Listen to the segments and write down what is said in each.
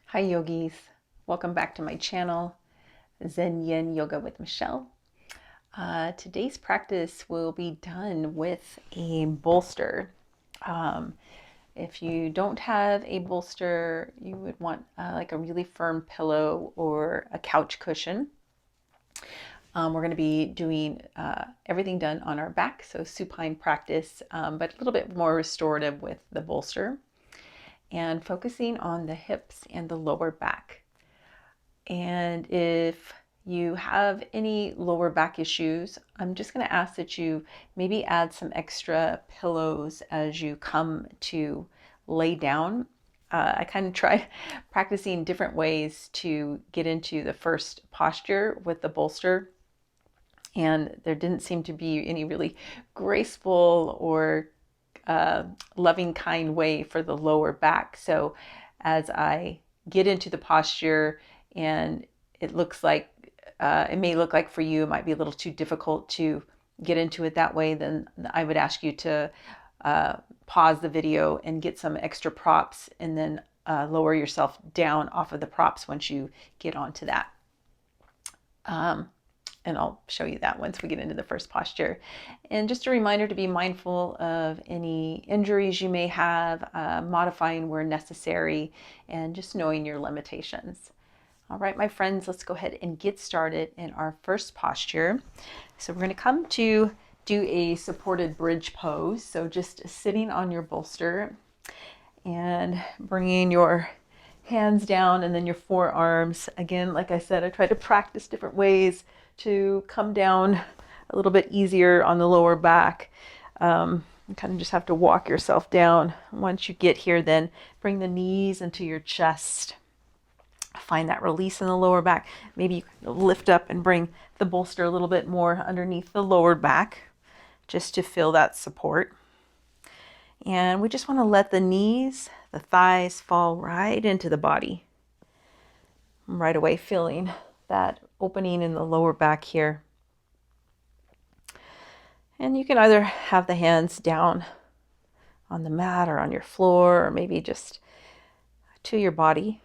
Hi yogis, welcome back to my channel, Zen Yin Yoga with Michelle. Today's practice will be done with a bolster. Um, if you don't have a bolster, you would want like a really firm pillow or a couch cushion. We're going to be doing everything done on our back, so supine practice, but a little bit more restorative with the bolster, and focusing on the hips and the lower back. And if you have any lower back issues, I'm just going to ask that you maybe add some extra pillows as you come to lay down. I kind of tried practicing different ways to get into the first posture with the bolster, and there didn't seem to be any really graceful or loving, kind way for the lower back. So as I get into the posture, and it looks like it may look like for you it might be a little too difficult to get into it that way, then I would ask you to pause the video and get some extra props, and then lower yourself down off of the props once you get onto that. And I'll show you that once we get into the first posture. And just a reminder to be mindful of any injuries you may have, modifying where necessary, and just knowing your limitations. All right, my friends, let's go ahead and get started in our first posture. So we're going to come to do a supported bridge pose. So just sitting on your bolster and bringing your hands down and then your forearms. Again, like I said, I try to practice different ways to come down a little bit easier on the lower back. You kind of just have to walk yourself down. Once you get here, then bring the knees into your chest. Find that release in the lower back. Maybe you can lift up and bring the bolster a little bit more underneath the lower back just to feel that support. And we just want to let the knees, the thighs fall right into the body. Right away feeling that opening in the lower back here. And you can either have the hands down on the mat or on your floor, or maybe just to your body.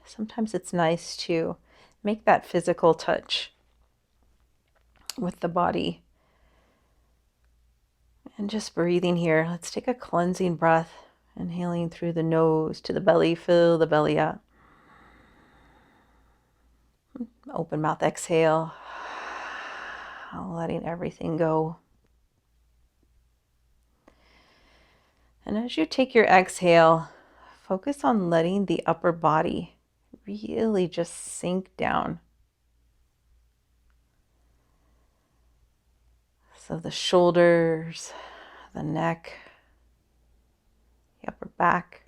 Sometimes it's nice to make that physical touch with the body. And just breathing here. Let's take a cleansing breath, inhaling through the nose to the belly, fill the belly up. Open mouth exhale, letting everything go. And as you take your exhale, focus on letting the upper body really just sink down. So the shoulders, the neck, the upper back.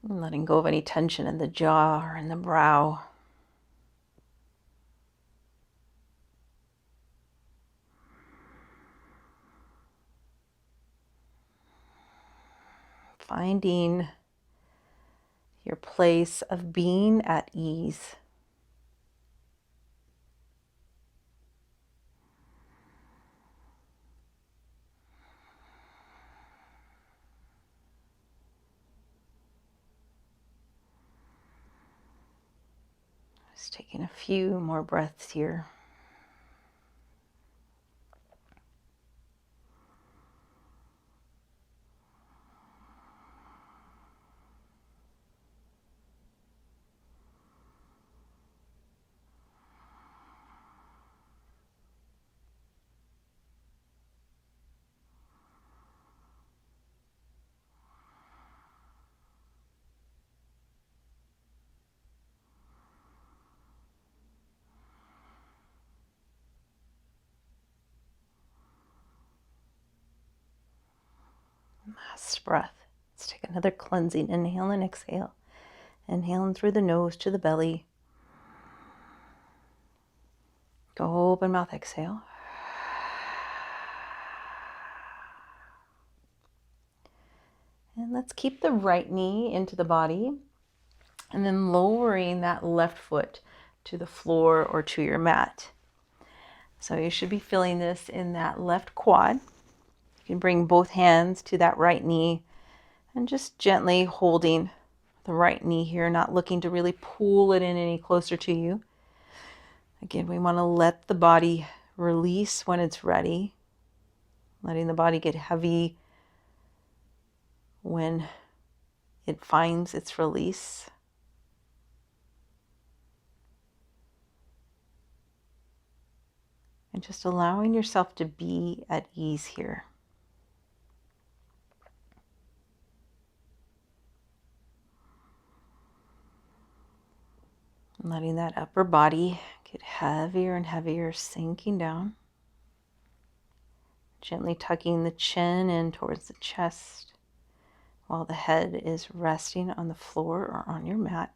And letting go of any tension in the jaw or in the brow. Finding your place of being at ease. Just taking a few more breaths here. Last breath. Let's take another cleansing inhale and exhale. Inhaling through the nose to the belly. Go open mouth, exhale. And let's keep the right knee into the body, and then lowering that left foot to the floor or to your mat. So you should be feeling this in that left quad. You can bring both hands to that right knee And just gently holding the right knee here, not looking to really pull it in any closer to you. Again, we want to let the body release when it's ready, letting the body get heavy when it finds its release. And just allowing yourself to be at ease here. Letting that upper body get heavier and heavier, sinking down. Gently tucking the chin in towards the chest while the head is resting on the floor or on your mat.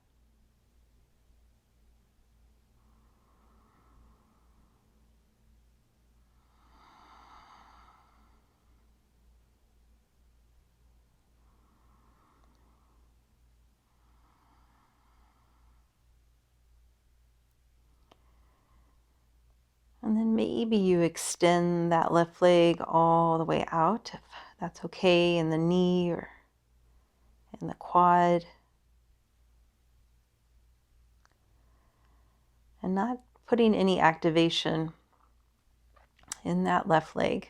And then maybe you extend that left leg all the way out, if that's okay, in the knee or in the quad. And not putting any activation in that left leg.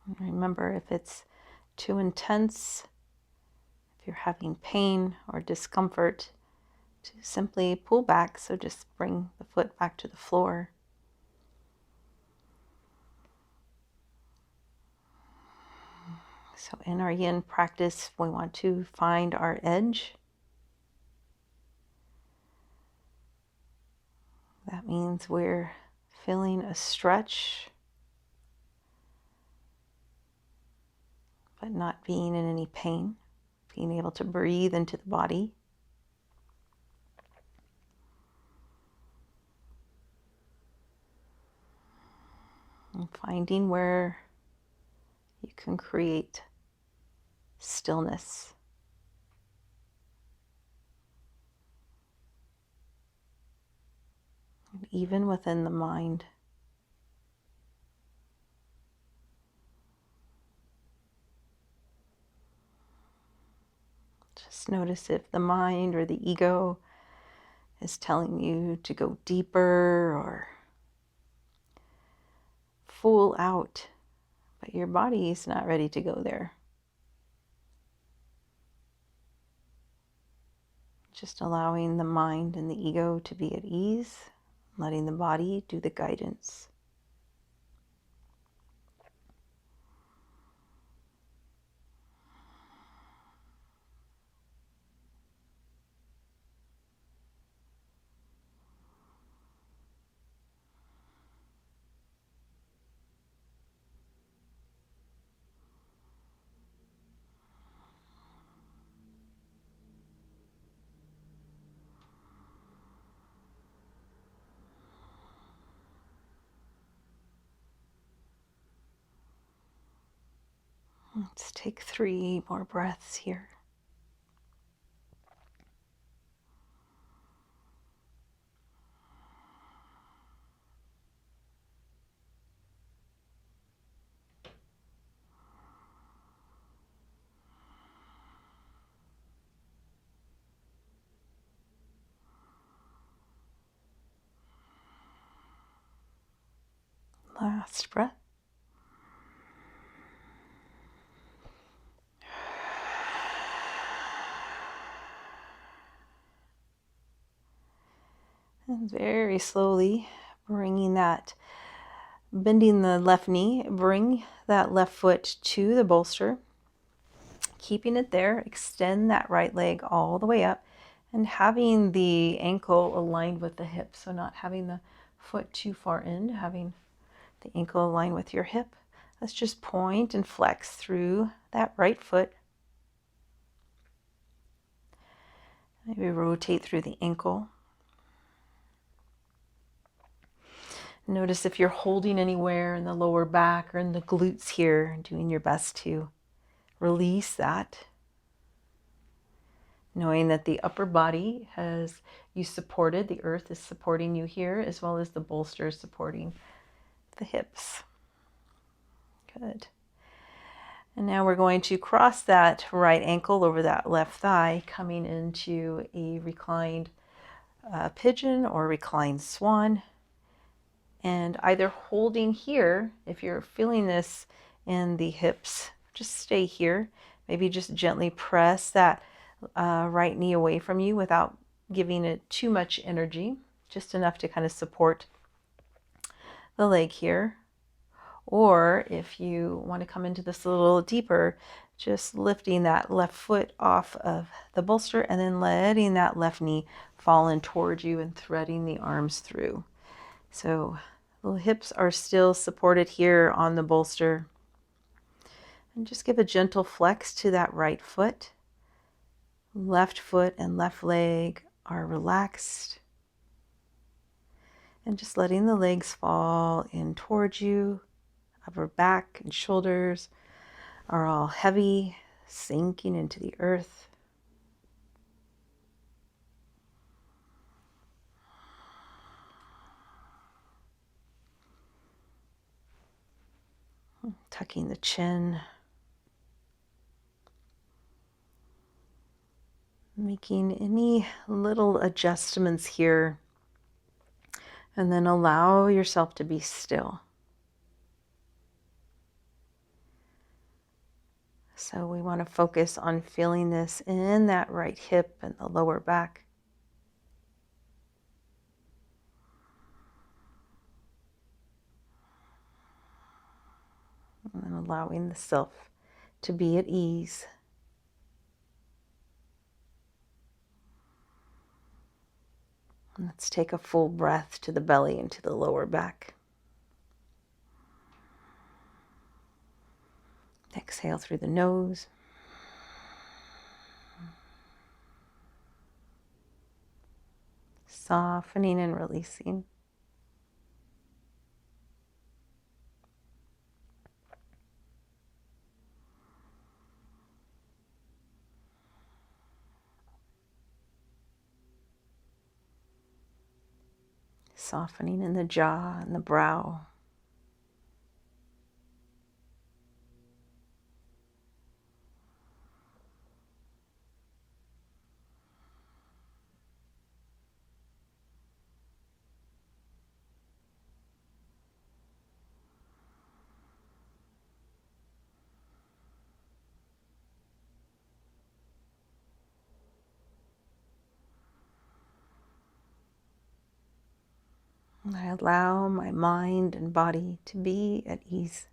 And remember, if it's too intense, if you're having pain or discomfort, to simply pull back. So just bring the foot back to the floor. So in our yin practice, we want to find our edge. That means we're feeling a stretch, but not being in any pain, being able to breathe into the body. And finding where you can create stillness. And even within the mind. Just notice if the mind or the ego is telling you to go deeper or full out, but your body is not ready to go there. Just allowing the mind and the ego to be at ease, letting the body do the guidance. Let's take 3 more breaths here. Last breath. And very slowly bringing that, bending the left knee, bring that left foot to the bolster, keeping it there, extend that right leg all the way up, and having the ankle aligned with the hip, so not having the foot too far in, having the ankle aligned with your hip. Let's just point and flex through that right foot. Maybe rotate through the ankle. Notice if you're holding anywhere in the lower back or in the glutes here, doing your best to release that. knowing that the upper body has you supported, the earth is supporting you here, as well as the bolster is supporting the hips. Good. And now we're going to cross that right ankle over that left thigh, coming into a reclined pigeon or reclined swan. And either holding here, if you're feeling this in the hips, just stay here. Maybe just gently press that right knee away from you without giving it too much energy, just enough to kind of support the leg here. Or if you want to come into this a little deeper, just lifting that left foot off of the bolster and then letting that left knee fall in towards you and threading the arms through. So the hips are still supported here on the bolster. And just give a gentle flex to that right foot. Left foot and left leg are relaxed. And just letting the legs fall in towards you. Upper back and shoulders are all heavy, sinking into the earth. Tucking the chin. Making any little adjustments here. And then allow yourself to be still. So we want to focus on feeling this in that right hip and the lower back. And then allowing the self to be at ease. And let's take a full breath to the belly and to the lower back. Exhale through the nose. Softening and releasing. Softening in the jaw and the brow. I allow my mind and body to be at ease.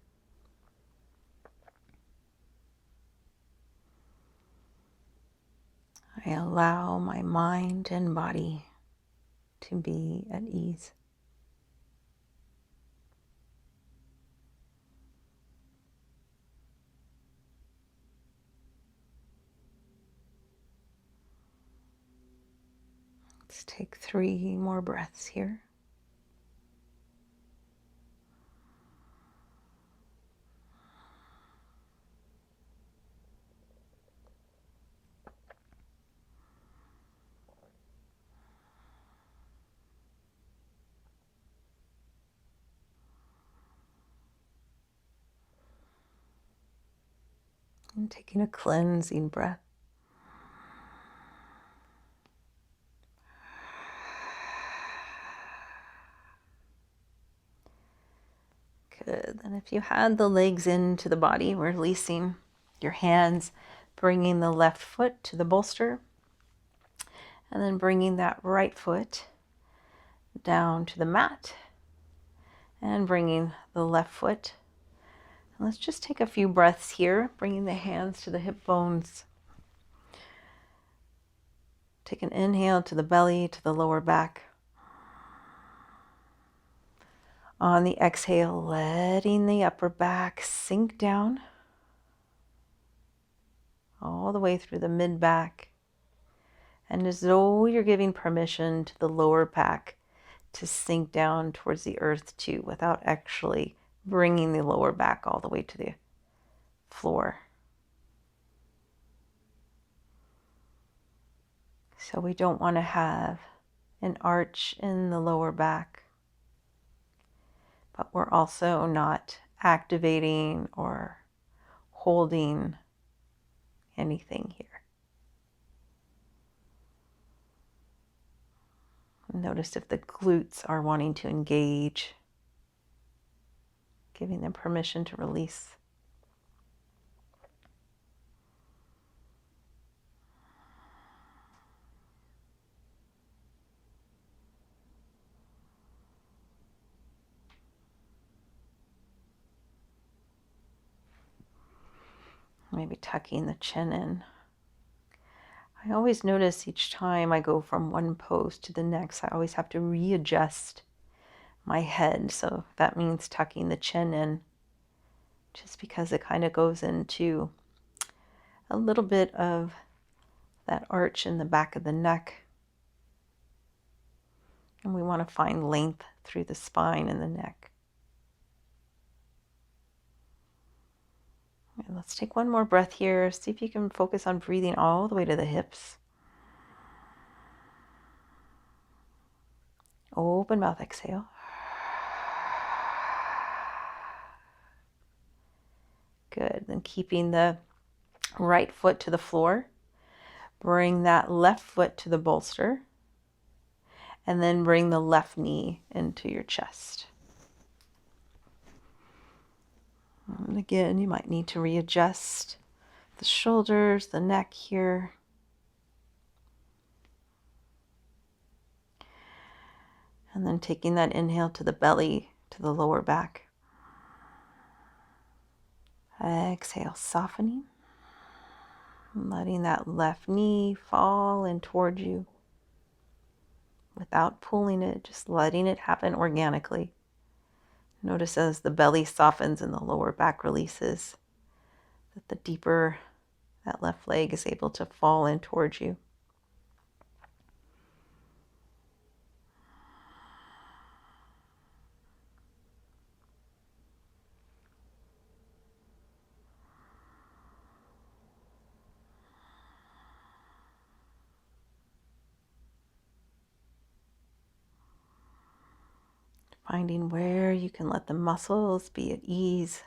I allow my mind and body to be at ease. Let's take 3 more breaths here. And taking a cleansing breath. Good. And if you had the legs into the body, releasing your hands, bringing the left foot to the bolster, and then bringing that right foot down to the mat, and bringing the left foot. And let's just take a few breaths here, bringing the hands to the hip bones. Take an inhale to the belly, to the lower back. On the exhale, letting the upper back sink down all the way through the mid-back. And as though you're giving permission to the lower back to sink down towards the earth too, without actually bringing the lower back all the way to the floor. So we don't want to have an arch in the lower back, but we're also not activating or holding anything here. Notice if the glutes are wanting to engage, giving them permission to release. Maybe tucking the chin in. I always notice each time I go from one pose to the next, I always have to readjust my head. So that means tucking the chin in, just because it kind of goes into a little bit of that arch in the back of the neck. And we want to find length through the spine and the neck. And let's take one more breath here. See if you can focus on breathing all the way to the hips. Open mouth, exhale. Good. Then keeping the right foot to the floor. Bring that left foot to the bolster. And then bring the left knee into your chest. And again, you might need to readjust the shoulders, the neck here. And then taking that inhale to the belly, to the lower back. Exhale, softening. Letting that left knee fall in toward you without pulling it, just letting it happen organically. Notice as the belly softens and the lower back releases, that the deeper that left leg is able to fall in towards you. Finding where you can let the muscles be at ease.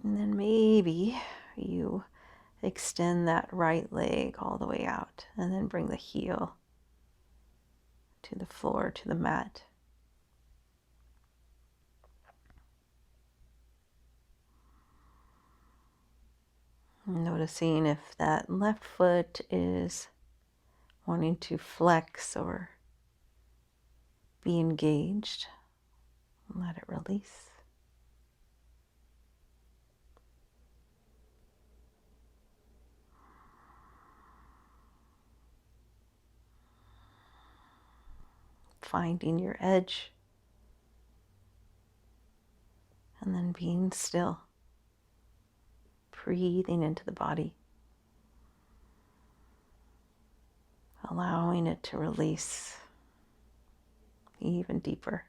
And then maybe you extend that right leg all the way out and then bring the heel to the floor, to the mat. Noticing if that left foot is wanting to flex or be engaged. Let it release. Finding your edge. And then being still. Breathing into the body. Allowing it to release even deeper.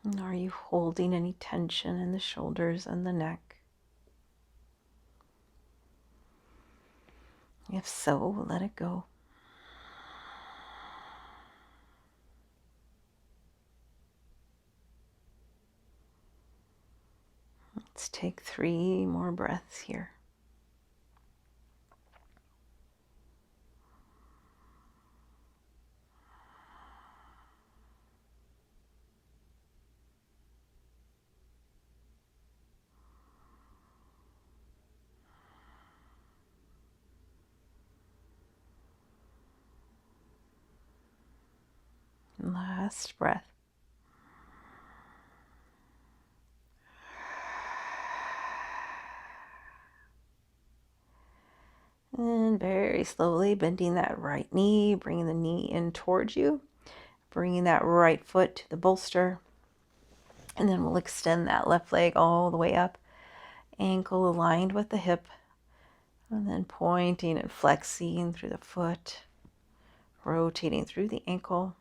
And are you holding any tension in the shoulders and the neck? If so, let it go. Let's take 3 more breaths here. Last breath. And very slowly bending that right knee, bringing the knee in towards you, bringing that right foot to the bolster. And then we'll extend that left leg all the way up, ankle aligned with the hip, and then pointing and flexing through the foot, rotating through the ankle.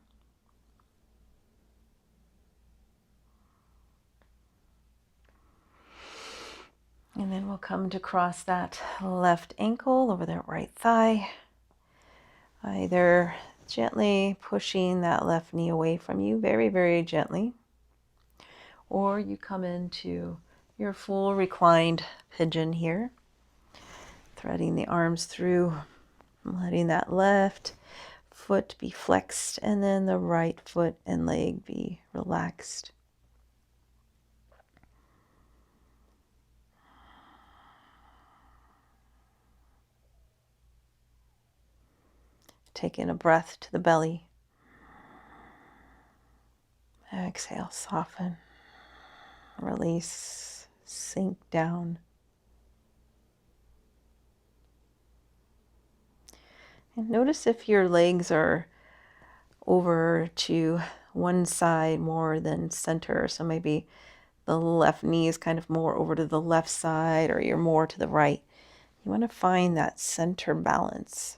And then we'll come to cross that left ankle over that right thigh, either gently pushing that left knee away from you, very, very gently, or you come into your full reclined pigeon here, threading the arms through, letting that left foot be flexed and then the right foot and leg be relaxed. Take in a breath to the belly. Exhale, soften, release, sink down. And notice if your legs are over to one side more than center. So maybe the left knee is kind of more over to the left side, or you're more to the right. You want to find that center balance.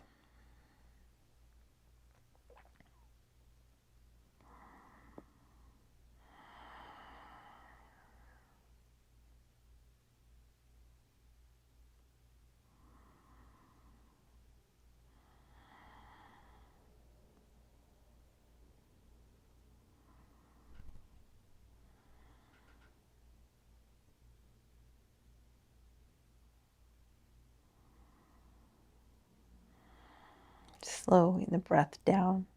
Slowing the breath down.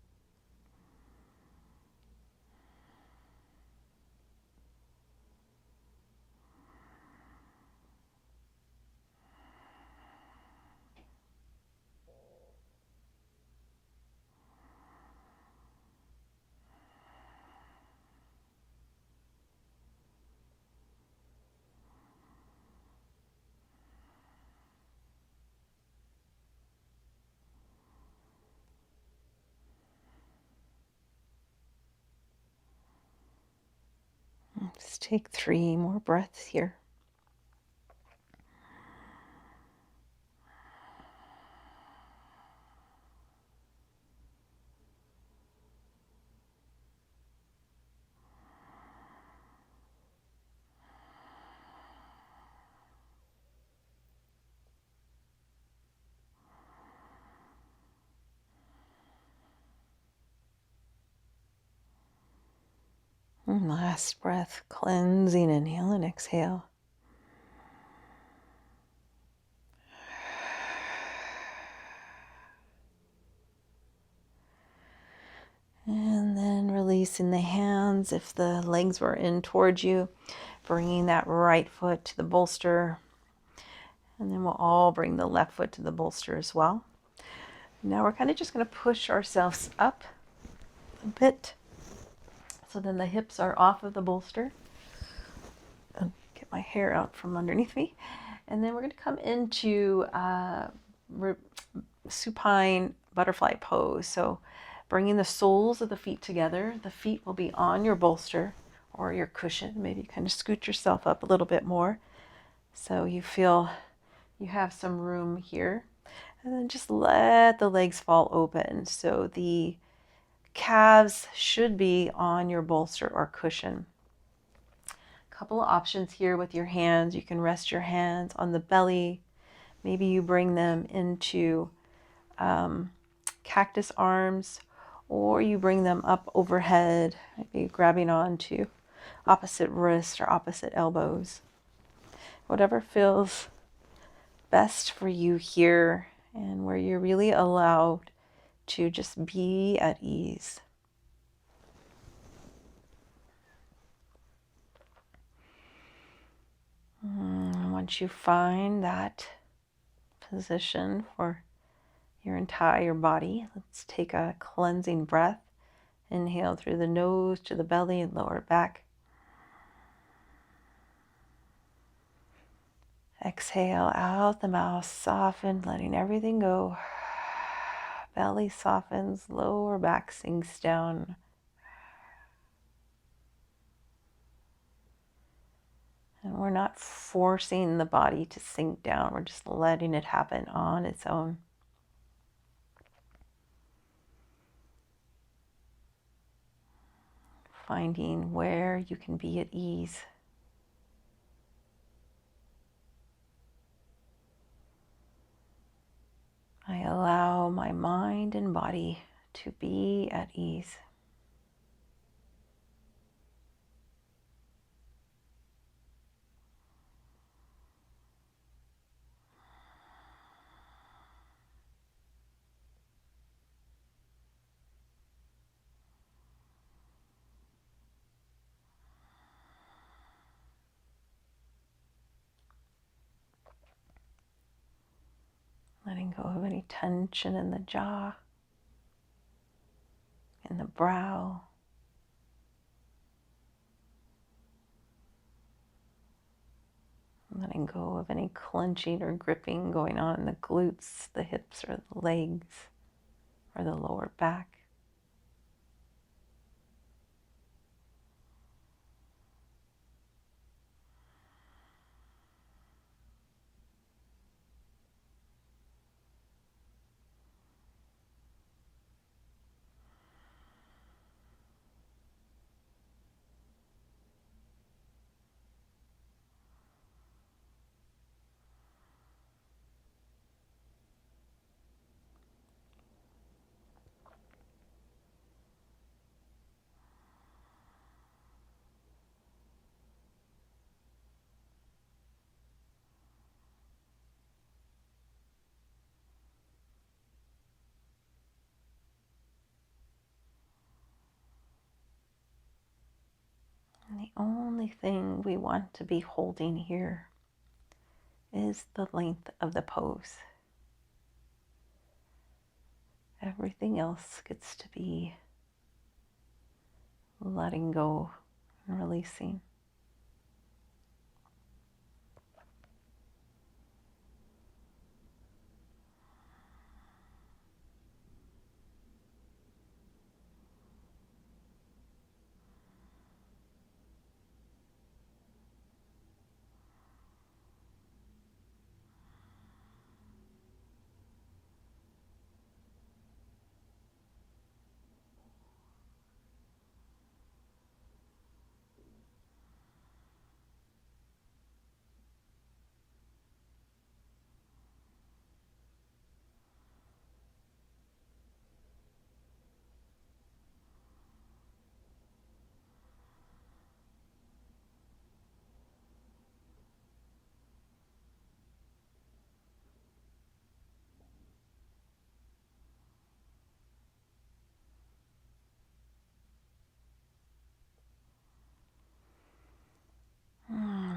Just take 3 more breaths here. And last breath, cleansing, inhale and exhale. And then releasing the hands if the legs were in towards you, bringing that right foot to the bolster. And then we'll all bring the left foot to the bolster as well. Now we're kind of just going to push ourselves up a bit. So then the hips are off of the bolster. Get my hair out from underneath me. And then we're going to come into supine butterfly pose. So bringing the soles of the feet together. The feet will be on your bolster or your cushion. Maybe kind of scoot yourself up a little bit more so you feel you have some room here. And then just let the legs fall open. So the calves should be on your bolster or cushion. A couple of options here with your hands. You can rest your hands on the belly. Maybe you bring them into cactus arms, or you bring them up overhead, maybe grabbing onto opposite wrists or opposite elbows. Whatever feels best for you here, and where you're really allowed to just be at ease. Once you find that position for your entire body, let's take a cleansing breath Inhale through the nose to the belly and lower back. Exhale out the mouth, soften, letting everything go. Belly softens, lower back sinks down. And we're not forcing the body to sink down. We're just letting it happen on its own. Finding where you can be at ease. I allow my mind and body to be at ease. Letting go of any tension in the jaw, in the brow. Letting go of any clenching or gripping going on in the glutes, the hips, or the legs, or the lower back. And the only thing we want to be holding here is the length of the pose. Everything else gets to be letting go and releasing.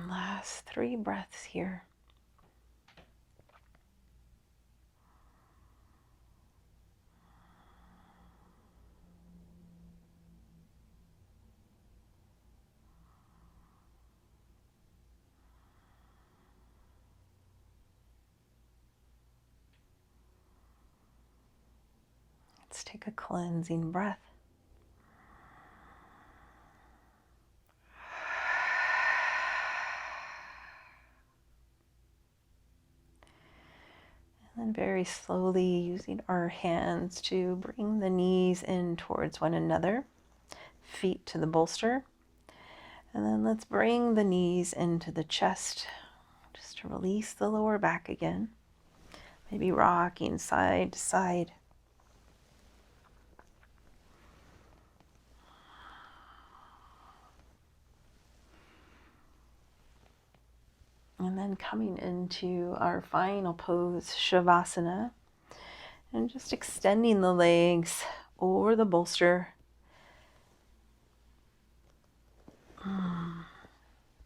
Last 3 breaths here. Let's take a cleansing breath. And then very slowly using our hands to bring the knees in towards one another, feet to the bolster. And then let's bring the knees into the chest, just to release the lower back again. Maybe rocking side to side. And then coming into our final pose, Shavasana, and just extending the legs over the bolster.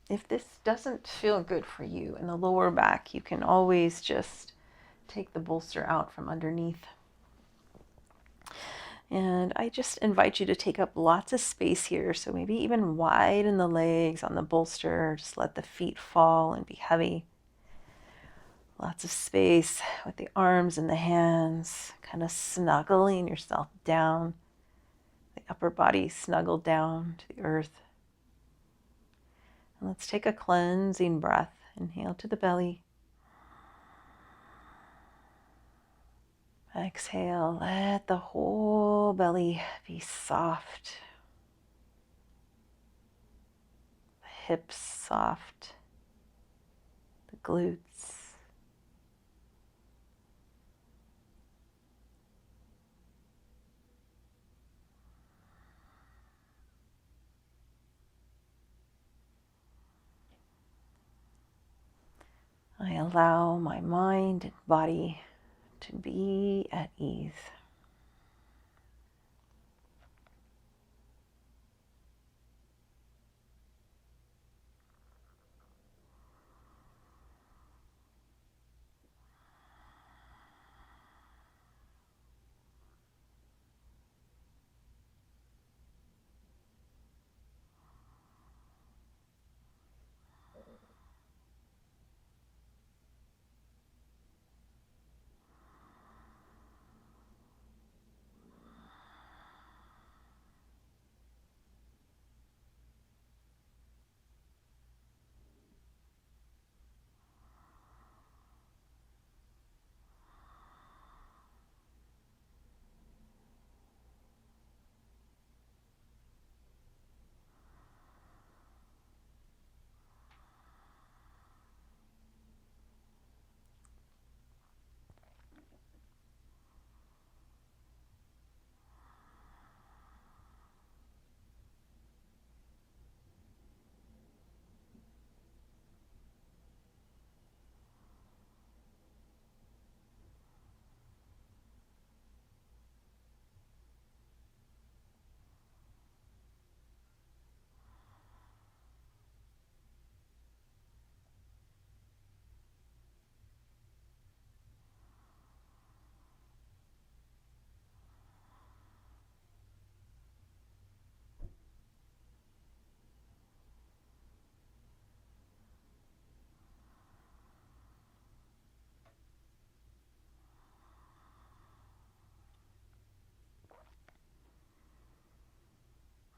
If this doesn't feel good for you in the lower back, you can always just take the bolster out from underneath. And I just invite you to take up lots of space here. So maybe even widen the legs on the bolster. Just let the feet fall and be heavy. Lots of space with the arms and the hands, kind of snuggling yourself down. The upper body snuggled down to the earth. And let's take a cleansing breath. Inhale to the belly. Exhale, let the whole belly be soft. The hips soft. The glutes. I allow my mind and body to be at ease.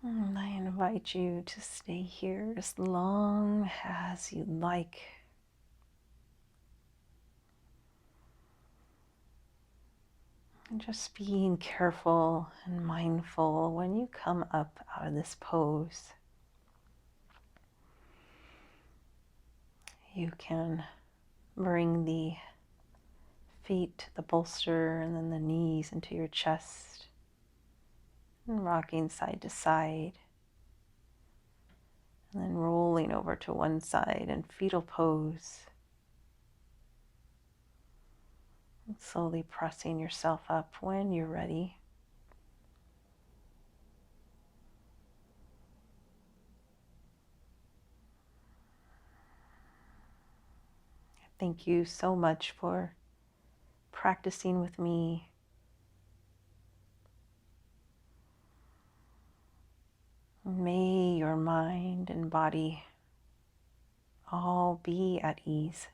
And I invite you to stay here as long as you like. And just being careful and mindful when you come up out of this pose. You can bring the feet to the bolster and then the knees into your chest. And rocking side to side. And then rolling over to one side in fetal pose. And slowly pressing yourself up when you're ready. Thank you so much for practicing with me. May your mind and body all be at ease.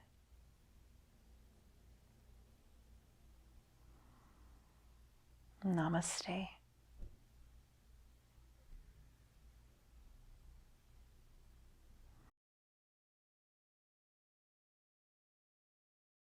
Namaste.